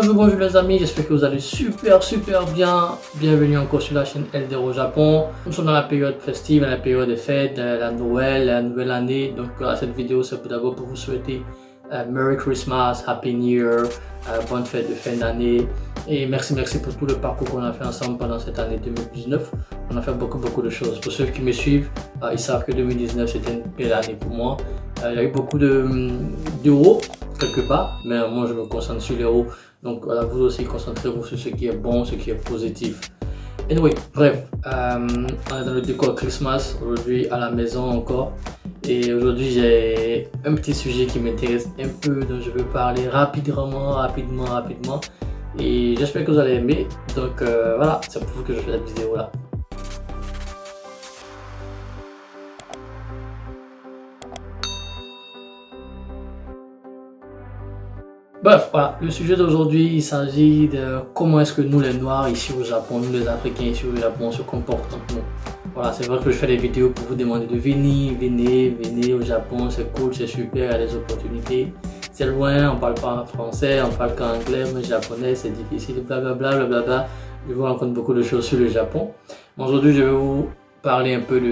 Bonjour les amis, j'espère que vous allez super bien. Bienvenue encore sur la chaîne Elder au Japon. Nous sommes dans la période festive, dans la période des fêtes, la Noël, la nouvelle année. Donc cette vidéo c'est d'abord pour vous souhaiter Merry Christmas, Happy New Year, bonne fête de fin d'année. Et merci pour tout le parcours qu'on a fait ensemble pendant cette année 2019. On a fait beaucoup de choses. Pour ceux qui me suivent, ils savent que 2019 c'était une belle année pour moi. Il y a eu beaucoup de hauts quelque part, mais moi je me concentre sur les hauts. Donc voilà, vous aussi concentrez-vous sur ce qui est bon, ce qui est positif. Anyway, bref, on est dans le décor Christmas aujourd'hui à la maison encore. Et aujourd'hui j'ai un petit sujet qui m'intéresse un peu, dont je veux parler rapidement. Et j'espère que vous allez aimer. Donc voilà, c'est pour vous que je fais cette vidéo là. Bref, voilà, le sujet d'aujourd'hui, il s'agit de comment est-ce que nous les Noirs ici au Japon, nous les Africains ici au Japon se comportent entre nous. Voilà, c'est vrai que je fais des vidéos pour vous demander de venir au Japon, c'est cool, c'est super, il y a des opportunités. C'est loin, on parle pas français, on parle qu'anglais, mais japonais c'est difficile, blablabla. Je vous raconte beaucoup de choses sur le Japon. Aujourd'hui, je vais vous parler un peu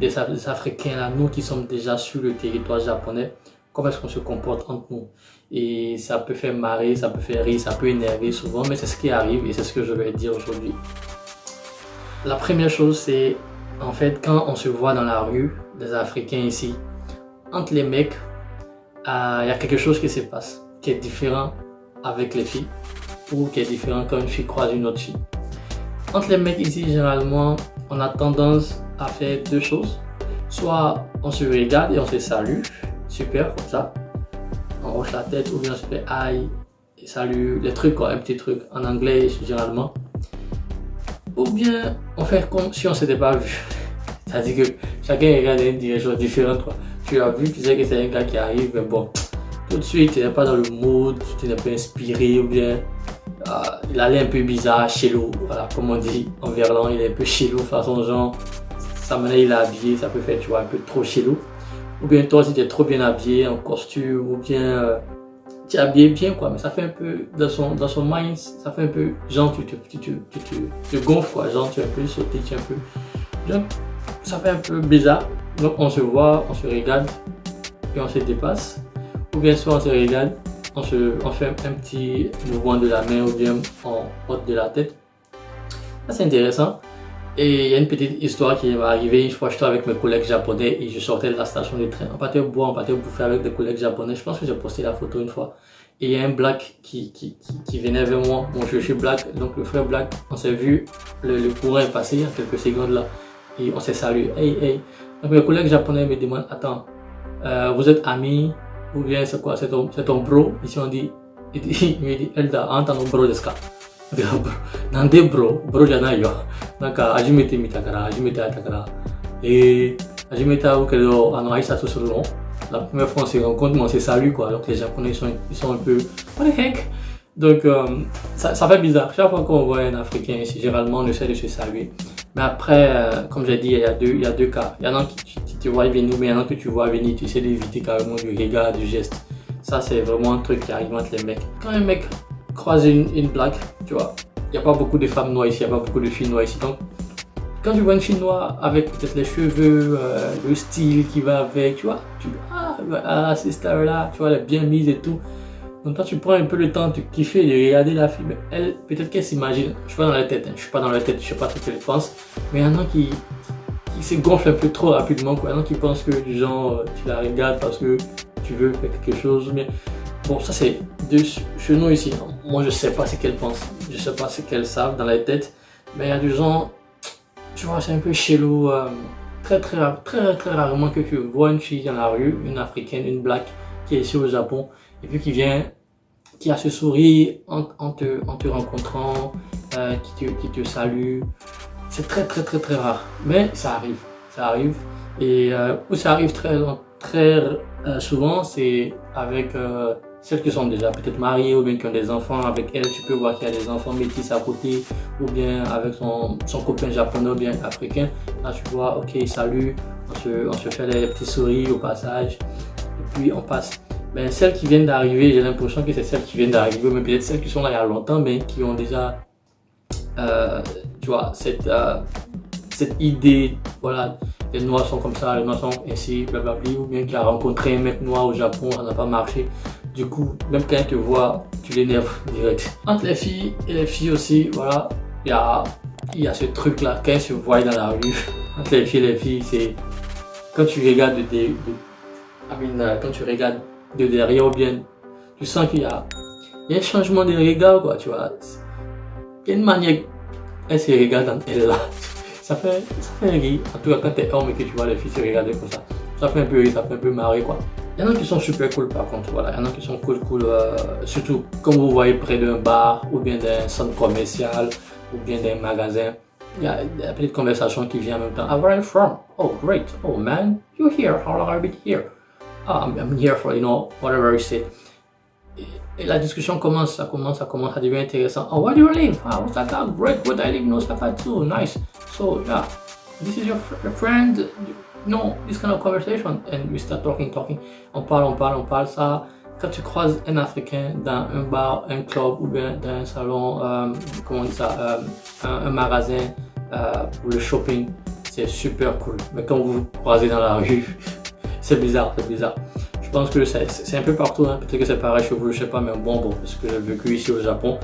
des Africains là, nous qui sommes déjà sur le territoire japonais. Comment est-ce qu'on se comporte entre nous? Et ça peut faire marrer, ça peut faire rire, ça peut énerver souvent, mais c'est ce qui arrive et c'est ce que je vais dire aujourd'hui. La première chose, c'est en fait quand on se voit dans la rue, des Africains ici, entre les mecs, il y a quelque chose qui se passe, qui est différent avec les filles, ou qui est différent quand une fille croise une autre fille. Entre les mecs ici, généralement, on a tendance à faire deux choses. Soit on se regarde et on se salue, super, comme ça. On hoche la tête ou bien on se fait aïe et salut, les trucs quoi, un petit truc en anglais généralement. Ou bien on fait comme si on s'était pas vu. C'est-à-dire que chacun regarde une direction différente quoi. Tu as vu, tu sais que c'est un gars qui arrive, mais bon, tout de suite tu n'es pas dans le mood, tu n'es pas inspiré ou bien il allait un peu bizarre, chelou, voilà, comme on dit en verlan, il est un peu chelou, façon genre, sa manière il est habillé, ça peut faire tu vois un peu trop chelou. Ou bien toi si tu es trop bien habillé en costume ou bien tu es habillé bien quoi, mais ça fait un peu dans son mind, ça fait un peu genre tu te gonfles quoi, genre tu es un peu sauté, tu es un peu, donc ça fait un peu bizarre. Donc on se voit, on se regarde et on se dépasse, ou bien soit on se regarde, on fait un petit mouvement de la main ou bien on ôte de la tête. Ça c'est intéressant. Et il y a une petite histoire qui m'est arrivée. Une fois, j'étais avec mes collègues japonais et je sortais de la station de train. On partait boire, on partait bouffer avec des collègues japonais. Je pense que j'ai posté la photo une fois. Et il y a un black qui venait vers moi. Bon, je suis black, donc le frère black, on s'est vu, le courant est passé en quelques secondes là. Et on s'est salué. Hey. Donc mes collègues japonais me demandent, attends, vous êtes amis ou bien c'est quoi, c'est ton bro? Ici on dit, il me dit, Elda, anta no bro desu ka? なんでブロじゃないよ。なんか初めて見たから、初めて会ったから。初めて会うけど、挨拶するの La première fois on se rencontre, on se salue quoi. Donc les Japonais ils sont un peu, what the heck? Donc ça fait bizarre. Chaque fois qu'on voit un Africain ici, généralement on essaie de se saluer. Mais après, comme j'ai dit, il y a deux cas. Il y en a qui te voient venir, mais il y en a que tu vois venir, tu essaies d'éviter carrément du regard, du geste. Ça c'est vraiment un truc qui arrive entre les mecs. Quand un mec croise une blague, tu vois, il n'y a pas beaucoup de femmes noires ici, il n'y a pas beaucoup de filles noires ici. Donc, quand tu vois une fille noire avec peut-être les cheveux, le style qui va avec, tu vois, c'est star là, tu vois, elle est bien mise et tout. Donc, toi, tu prends un peu le temps de kiffer, de regarder la fille. Mais elle, peut-être qu'elle s'imagine, je suis pas dans la tête, je suis pas dans la tête, je sais pas ce qu'elle pense. Mais il y en a qui se gonflent un peu trop rapidement, quoi. Il y en a qui pensent que, du genre, tu la regardes parce que tu veux faire quelque chose. Mais bon, ça c'est chez nous ici. Moi je sais pas ce qu'elles pensent, je sais pas ce qu'elles savent dans la tête, mais il y a des gens, tu vois, c'est un peu chelou. Très rarement que tu vois une fille dans la rue, une africaine, une black qui est ici au Japon, et puis qui a ce sourire en te rencontrant, qui te salue. C'est très rare, mais ça arrive. Et où ça arrive très souvent, c'est avec celles qui sont déjà peut-être mariées ou bien qui ont des enfants. Avec elles, tu peux voir qu'il y a des enfants métis à côté, ou bien avec son copain japonais ou bien africain. Là, tu vois, ok, salut, on se fait des petits sourires au passage, et puis on passe. ben, celles qui viennent d'arriver, j'ai l'impression que c'est celles qui viennent d'arriver, mais peut-être celles qui sont là il y a longtemps, mais qui ont déjà, tu vois, cette idée, voilà, les Noirs sont comme ça, les Noirs sont ainsi, blablabla, ou bien qu'il a rencontré un mec noir au Japon, ça n'a pas marché. Du coup, même quand elle te voit, tu l'énerves direct. Entre les filles et les filles aussi, voilà, il y a ce truc-là, quand elles se voient dans la rue, entre les filles, c'est quand tu regardes quand tu regardes de derrière ou bien, tu sens qu'il y a un changement de regard, quoi, tu vois. Il y a une manière, elle se regarde dans elle là. Ça fait rire. En tout cas, quand t'es homme et que tu vois les filles se regarder comme ça fait un peu rire, ça fait un peu marrer, quoi. Il y en a qui sont super cool par contre, voilà. Il y en a qui sont cool, surtout quand vous voyez près d'un bar ou bien d'un centre commercial ou bien d'un magasin. Il y a des petites conversations qui viennent en même temps. Ah, where are you from? Oh, great. Oh, man, you're here. How long have you been here? Oh, I'm here for, you know, whatever you say. Et la discussion commence, ça devient intéressant. Oh, where do you live? Ah, Osaka, great. Good, I live in Osaka too. Nice. So, yeah, this is your friend. No, this kind of conversation. And we start talking. On parle. Ça, quand tu croises un Africain dans un bar, un club ou bien dans un salon, comment on dit ça, un magasin pour le shopping, c'est super cool. Mais quand vous vous croisez dans la rue, c'est bizarre. Je pense que c'est un peu partout, hein. Peut-être que c'est pareil chez vous, je sais pas, mais bon, parce que j'ai vécu ici au Japon.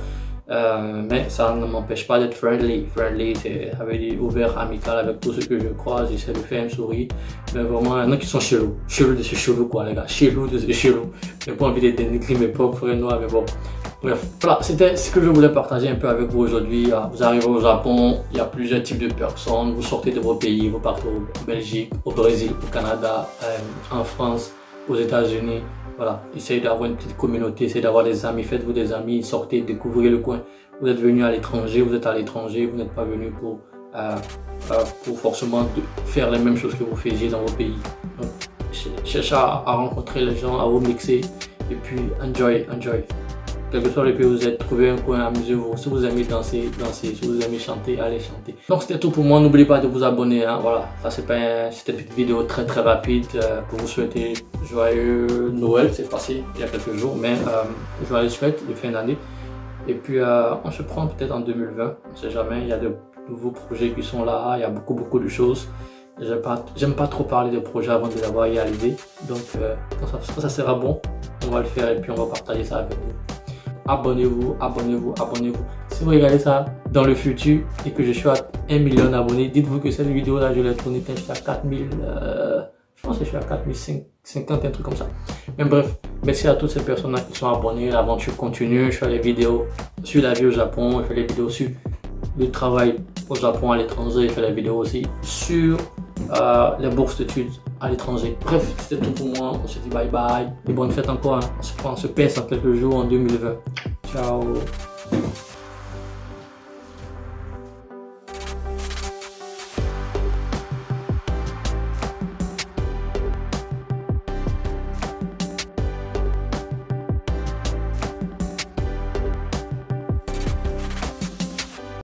Mais ça ne m'empêche pas d'être friendly. Friendly, c'est avec ouvert, amical avec tous ceux que je croise, j'essaie de faire un sourire. Mais vraiment, il y en a qui sont chelous. Chelous de ce chelou, quoi, les gars. Chelous de ce chelou. J'ai pas envie de dénigrer mes propres frères noirs, mais bon. Bref, voilà, c'était ce que je voulais partager un peu avec vous aujourd'hui. Vous arrivez au Japon, il y a plusieurs types de personnes. Vous sortez de vos pays, vous partez en Belgique, au Brésil, au Canada, en France, aux États-Unis. Voilà, essayez d'avoir une petite communauté, essayez d'avoir des amis, faites-vous des amis, sortez, découvrez le coin. Vous êtes venu à l'étranger, vous êtes à l'étranger, vous n'êtes pas venu pour forcément faire les mêmes choses que vous faisiez dans vos pays. Donc, cherchez à rencontrer les gens, à vous mixer et puis enjoy. Quel que soit le pays où vous êtes, trouvez un coin, amusez-vous. Si vous aimez danser. Si vous aimez chanter, allez chanter. Donc c'était tout pour moi. N'oubliez pas de vous abonner. Hein. Voilà, ça c'était une petite vidéo très rapide pour vous souhaiter joyeux Noël. C'est passé il y a quelques jours, mais joyeuses fêtes de fin d'année. Et puis on se prend peut-être en 2020. On ne sait jamais. Il y a de nouveaux projets qui sont là. Il y a beaucoup de choses. J'aime pas trop parler de projets avant de l'avoir réalisé. Donc quand ça sera bon, on va le faire et puis on va partager ça avec vous. Abonnez-vous. Si vous regardez ça dans le futur et que je suis à 1 million d'abonnés, dites-vous que cette vidéo là je l'ai tournée quand je suis à 4000, je pense que je suis à 4050, un truc comme ça. Mais bref, merci à toutes ces personnes là qui sont abonnées, l'aventure continue, je fais les vidéos sur la vie au Japon, je fais les vidéos sur le travail au Japon à l'étranger, je fais les vidéos aussi sur les bourses d'études à l'étranger. Bref, c'était tout pour moi. On se dit bye bye et bonne fête encore. Hein. On se pèse en quelques jours en 2020. Ciao.